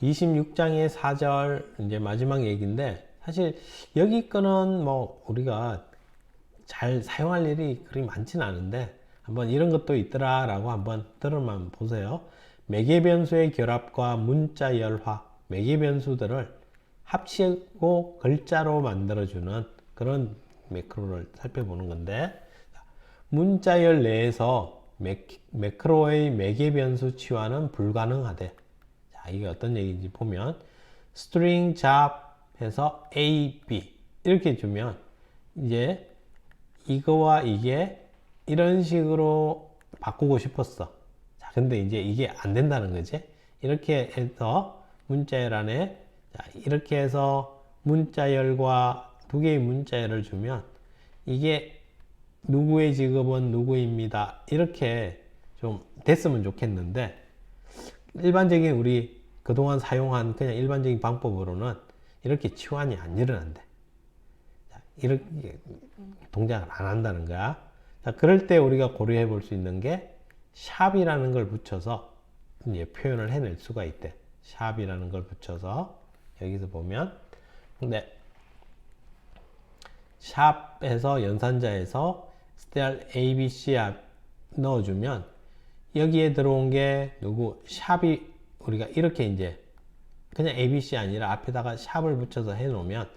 26장의 4절 이제 마지막 얘기인데, 사실 여기 거는 뭐 우리가 잘 사용할 일이 그리 많지는 않은데 한번 이런 것도 있더라 라고 한번 들어만 보세요. 매개변수의 결합과 문자 열화, 매개변수들을 합치고 글자로 만들어주는 그런 매크로를 살펴보는 건데, 문자열 내에서 매크로의 매개변수 치환은 불가능하대. 자, 이게 어떤 얘기인지 보면 string job 해서 A, B 이렇게 주면 이제 이거와 이게 이런 식으로 바꾸고 싶었어. 자, 근데 이제 이게 안 된다는 거지. 이렇게 해서 문자열 안에 자, 이렇게 해서 문자열과 두 개의 문자열을 주면 이게 누구의 직업은 누구입니다. 이렇게 좀 됐으면 좋겠는데, 일반적인 우리 그동안 사용한 그냥 일반적인 방법으로는 이렇게 치환이 안 일어난대. 자, 이렇게 동작을 안 한다는 거야. 자, 그럴 때 우리가 고려해 볼 수 있는 게 샵이라는 걸 붙여서 이제 표현을 해낼 수가 있대. 샵이라는 걸 붙여서 여기서 보면, 근데 샵에서 연산자에서 str abc 넣어주면 여기에 들어온 게 누구 샵이 우리가 이렇게 이제 그냥 abc 아니라 앞에다가 샵을 붙여서 해 놓으면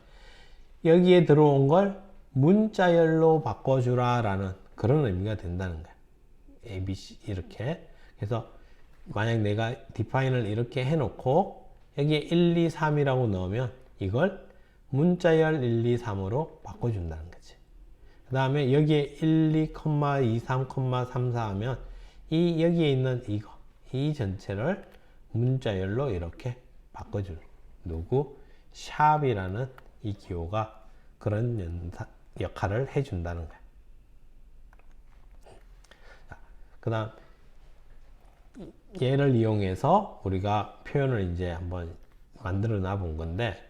여기에 들어온 걸 문자열로 바꿔주라 라는 그런 의미가 된다는 거야. abc 이렇게. 그래서 만약 내가 define을 이렇게 해 놓고 여기에 1, 2, 3이라고 넣으면 이걸 문자열 1, 2, 3으로 바꿔준다는 거지. 그 다음에 여기에 1, 2, 2, 3, 3, 4 하면 이 여기에 있는 이거 이 전체를 문자열로 이렇게 바꿔주는 누구 샵이라는 이 기호가 그런 역할을 해준다는 거야. 그 다음 얘를 이용해서 우리가 표현을 이제 한번 만들어 놔 본 건데,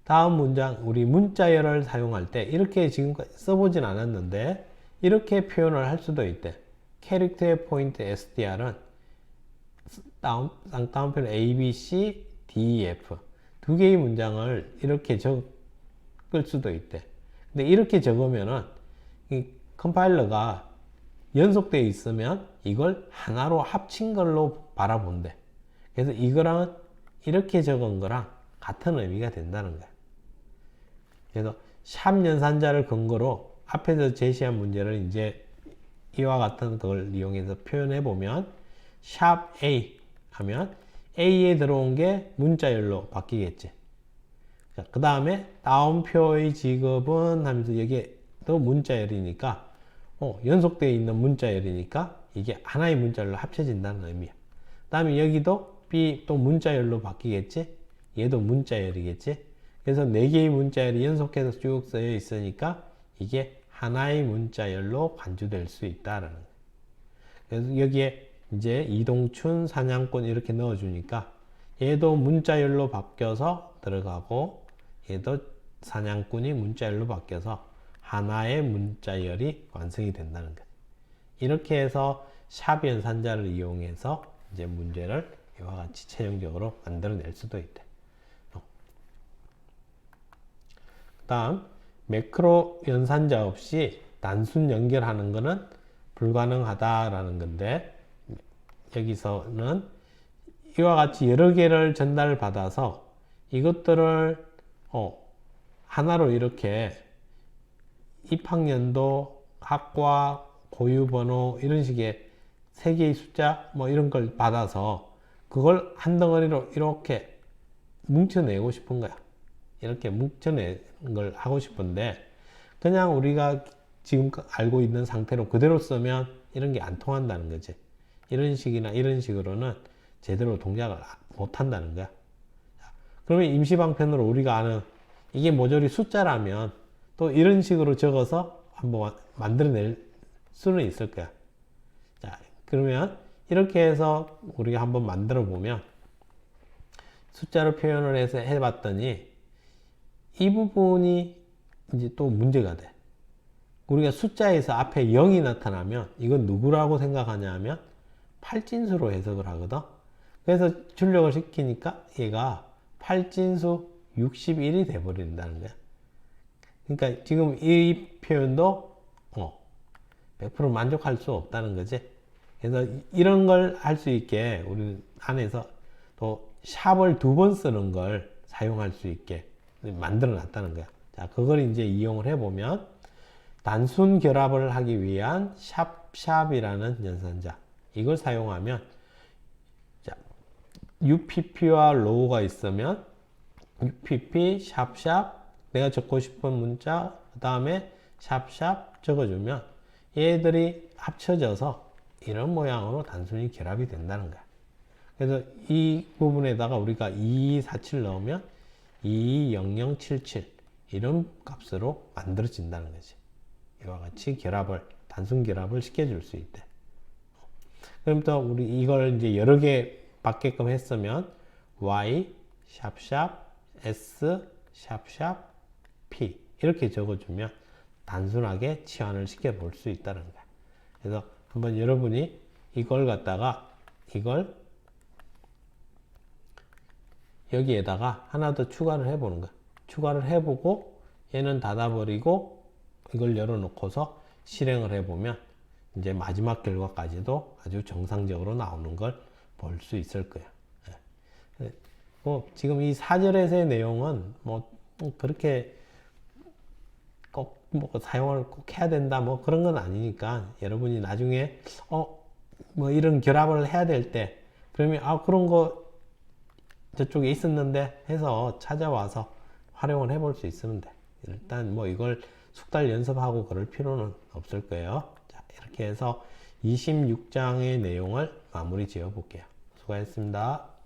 다음 문장 우리 문자열을 사용할 때 이렇게 지금까지 써보진 않았는데 이렇게 표현을 할 수도 있대. 캐릭터의 포인트 SDR은 쌍따옴표 A, B, C, D, E, F 두 개의 문장을 이렇게 적을 수도 있대. 근데 이렇게 적으면은 이 컴파일러가 연속되어 있으면 이걸 하나로 합친 걸로 바라본대. 그래서 이거랑 이렇게 적은 거랑 같은 의미가 된다는 거야. 그래서 샵 연산자를 근거로 앞에서 제시한 문제를 이제 이와 같은 걸 이용해서 표현해 보면 샵 A 하면 A에 들어온 게 문자열로 바뀌겠지. 그 다음에 다운표의 직업은 하면서 여기에 또 문자열이니까 연속되어 있는 문자열이니까 이게 하나의 문자열로 합쳐진다는 의미야. 그 다음에 여기도 B 또 문자열로 바뀌겠지. 얘도 문자열이겠지. 그래서 4개의 문자열이 연속해서 쭉 쓰여 있으니까 이게 하나의 문자열로 간주될 수 있다라는 거예요. 그래서 여기에 이제 이동춘, 사냥꾼 이렇게 넣어주니까 얘도 문자열로 바뀌어서 들어가고 얘도 사냥꾼이 문자열로 바뀌어서 하나의 문자열이 완성이 된다는 거예요. 이렇게 해서 샵 연산자를 이용해서 이제 문제를 이와 같이 최종적으로 만들어낼 수도 있대. 다음 매크로 연산자 없이 단순 연결하는 것은 불가능하다라는 건데, 여기서는 이와 같이 여러 개를 전달받아서 이것들을 하나로 이렇게 입학연도, 학과, 고유번호 이런 식의 3개의 숫자 뭐 이런 걸 받아서 그걸 한 덩어리로 이렇게 뭉쳐내고 싶은 거야. 이렇게 뭉쳐내는 걸 하고 싶은데 그냥 우리가 지금 알고 있는 상태로 그대로 쓰면 이런 게 안 통한다는 거지. 이런 식이나 이런 식으로는 제대로 동작을 못 한다는 거야. 그러면 임시방편으로 우리가 아는 이게 모조리 숫자라면 또 이런 식으로 적어서 한번 만들어낼 수는 있을 거야. 자, 그러면 이렇게 해서 우리가 한번 만들어 보면 숫자로 표현을 해서 해봤더니 이 부분이 이제 또 문제가 돼. 우리가 숫자에서 앞에 0이 나타나면 이건 누구라고 생각하냐 하면 팔진수로 해석을 하거든. 그래서 출력을 시키니까 얘가 8진수 61이 돼버린다는 거야. 그러니까 지금 이 표현도 100% 만족할 수 없다는 거지. 그래서 이런 걸 할 수 있게 우리 안에서 또 샵을 2번 쓰는 걸 사용할 수 있게 만들어 놨다는 거야. 자, 그걸 이제 이용을 해보면 단순 결합을 하기 위한 샵샵이라는 연산자, 이걸 사용하면 자, UPP와 로우가 있으면 UPP 샵샵 내가 적고 싶은 문자 그 다음에 샵샵 적어주면 얘들이 합쳐져서 이런 모양으로 단순히 결합이 된다는 거야. 그래서 이 부분에다가 우리가 2247 넣으면 220077 이런 값으로 만들어진다는 거지. 이와 같이 결합을, 단순 결합을 시켜줄 수 있대. 그럼 또 우리 이걸 이제 여러 개 받게끔 했으면 y 샵샵 s 샵샵 p 이렇게 적어주면 단순하게 치환을 시켜 볼 수 있다는 거야. 그래서 한번 여러분이 이걸 갖다가 이걸 여기에다가 하나 더 추가를 해보는 거야. 추가를 해보고 얘는 닫아버리고 이걸 열어놓고서 실행을 해보면 이제 마지막 결과까지도 아주 정상적으로 나오는 걸 볼 수 있을 거야. 지금 이 4절에서의 내용은 뭐 그렇게 꼭 뭐 사용을 꼭 해야 된다 뭐 그런 건 아니니까 여러분이 나중에 뭐 이런 결합을 해야 될 때 그러면 그런 거 저쪽에 있었는데 해서 찾아와서 활용을 해볼 수 있으면 돼. 일단 뭐 이걸 숙달 연습하고 그럴 필요는 없을 거예요. 자, 이렇게 해서 26장의 내용을 마무리 지어 볼게요. 수고하셨습니다.